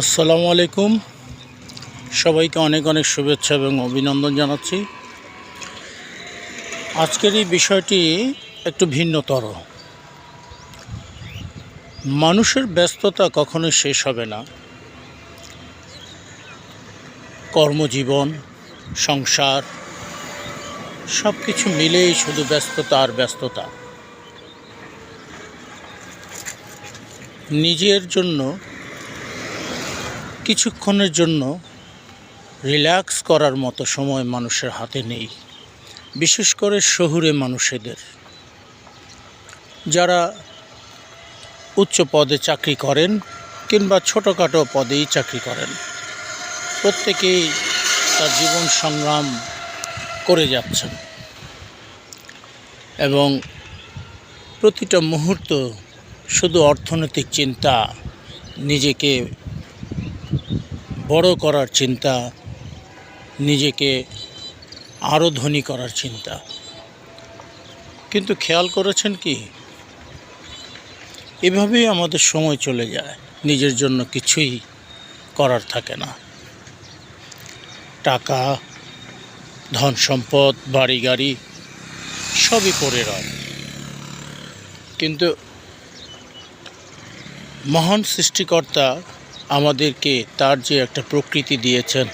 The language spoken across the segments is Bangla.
আসসালামু আলাইকুম। সবাইকে অনেক অনেক শুভেচ্ছা এবং অভিনন্দন জানাচ্ছি। আজকের এই বিষয়টি একটু ভিন্নতর। মানুষের ব্যস্ততা কখনোই শেষ হবে না। কর্মজীবন, সংসার সব কিছু মিলেই শুধু ব্যস্ততা আর ব্যস্ততা। নিজের জন্য কিছুক্ষণের জন্য রিল্যাক্স করার মতো সময় মানুষের হাতে নেই, বিশেষ করে শহুরে মানুষদের, যারা উচ্চ পদে চাকরি করেন কিংবা ছোটোখাটো পদেই চাকরি করেন। প্রত্যেকেই তার জীবন সংগ্রাম করে যাচ্ছেন এবং প্রতিটা মুহূর্ত শুধু অর্থনৈতিক চিন্তা, নিজেকে বড় করার চিন্তা, নিজেকে আরও ধনী করার চিন্তা। কিন্তু খেয়াল করেছেন কি, এভাবেই আমাদের সময় চলে যায়, নিজের জন্য কিছুই করার থাকে না। টাকা, ধন সম্পদ, বাড়ি গাড়ি সবই পড়ে রয়, কিন্তু মহান সৃষ্টিকর্তা আমাদেরকে তার যে একটা প্রকৃতি দিয়েছেন,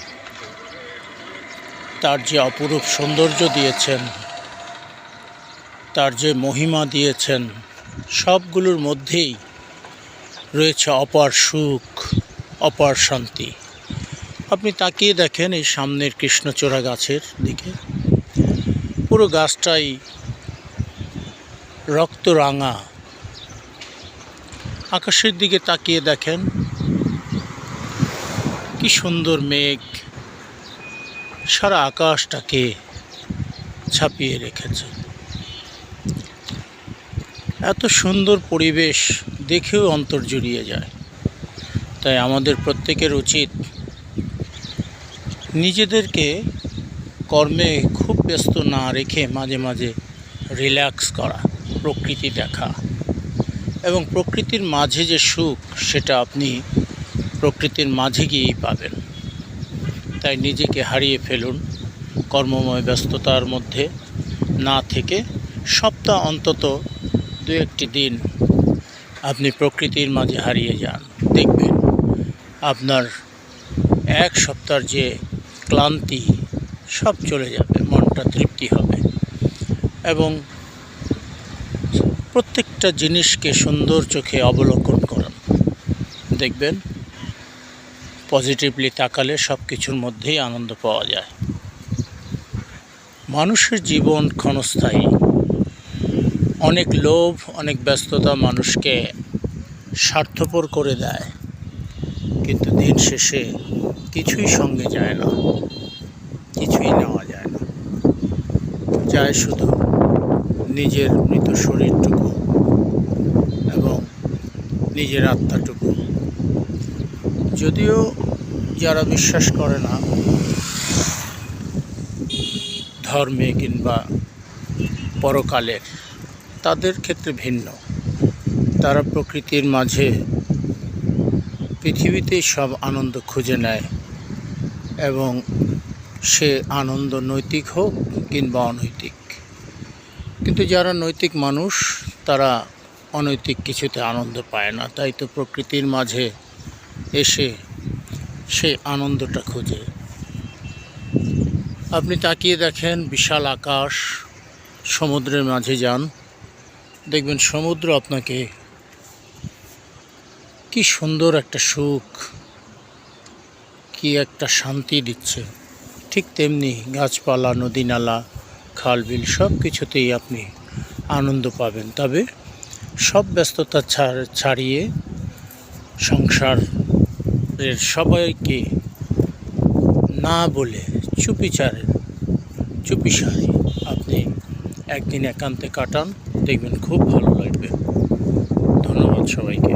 তার যে অপরূপ সৌন্দর্য দিয়েছেন, তার যে মহিমা দিয়েছেন, সবগুলোর মধ্যেই রয়েছে অপার সুখ, অপার শান্তি। আপনি তাকিয়ে দেখেন এই সামনের কৃষ্ণচূড়া গাছের দিকে, পুরো গাছটাই রক্তরাঙা। আকাশের দিকে তাকিয়ে দেখেন কি সুন্দর মেঘ সারা আকাশটাকে ছাপিয়ে রেখেছে। এত সুন্দর পরিবেশ দেখেও অন্তর জুড়িয়ে যায়। তাই আমাদের প্রত্যেকের উচিত নিজেদেরকে কর্মে খুব ব্যস্ত না রেখে মাঝে মাঝে রিল্যাক্স করা, প্রকৃতি দেখা, এবং প্রকৃতির মাঝে যে সুখ সেটা আপনি প্রকৃতির মাঝে গিয়েই পাবেন। তাই নিজেকে হারিয়ে ফেলুন কর্মময় ব্যস্ততার মধ্যে না থেকে। সপ্তাহ অন্তত 2-1টি দিন আপনি প্রকৃতির মাঝে হারিয়ে যান, দেখবেন আপনার এক সপ্তাহের যে ক্লান্তি সব চলে যাবে, মনটা তৃপ্তি হবে এবং প্রত্যেকটা জিনিসকে সুন্দর চোখে অবলোকন করুন। দেখবেন পজিটিভলি তাকালে সব কিছুর মধ্যেই আনন্দ পাওয়া যায়। মানুষের জীবন ক্ষণস্থায়ী। অনেক লোভ, অনেক ব্যস্ততা মানুষকে স্বার্থপর করে দেয়, কিন্তু দিন শেষে কিছুই সঙ্গে যায় না, কিছুই নেওয়া যায় না। যায় শুধু নিজের মৃত শরীরটুকু এবং নিজের আত্মাটুকু। যদিও যারা বিশ্বাস করে না ধর্মে কিংবা পরকালের, তাদের ক্ষেত্রে ভিন্ন। তারা প্রকৃতির মাঝে পৃথিবীতেই সব আনন্দ খুঁজে নেয় এবং সে আনন্দ নৈতিক হোক কিংবা অনৈতিক। কিন্তু যারা নৈতিক মানুষ তারা অনৈতিক কিছুতে আনন্দ পায় না, তাই তো প্রকৃতির মাঝে এসে সে আনন্দটা খোঁজে। আপনি তাকিয়ে দেখেন বিশাল আকাশ, সমুদ্রের মাঝে যান, দেখবেন সমুদ্র আপনাকে কি সুন্দর একটা সুখ, কি একটা শান্তি দিচ্ছে। ঠিক তেমনি গাছপালা, নদী নালা, খাল বিল সব কিছুতেই আপনি আনন্দ পাবেন। তবে সব ব্যস্ততা ছাড়িয়ে সংসারের সবাইকে না বলে চুপিসারে আপনি একদিন একান্তে কাটান, দেখবেন খুব ভালো লাগবে। ধন্যবাদ সবাইকে।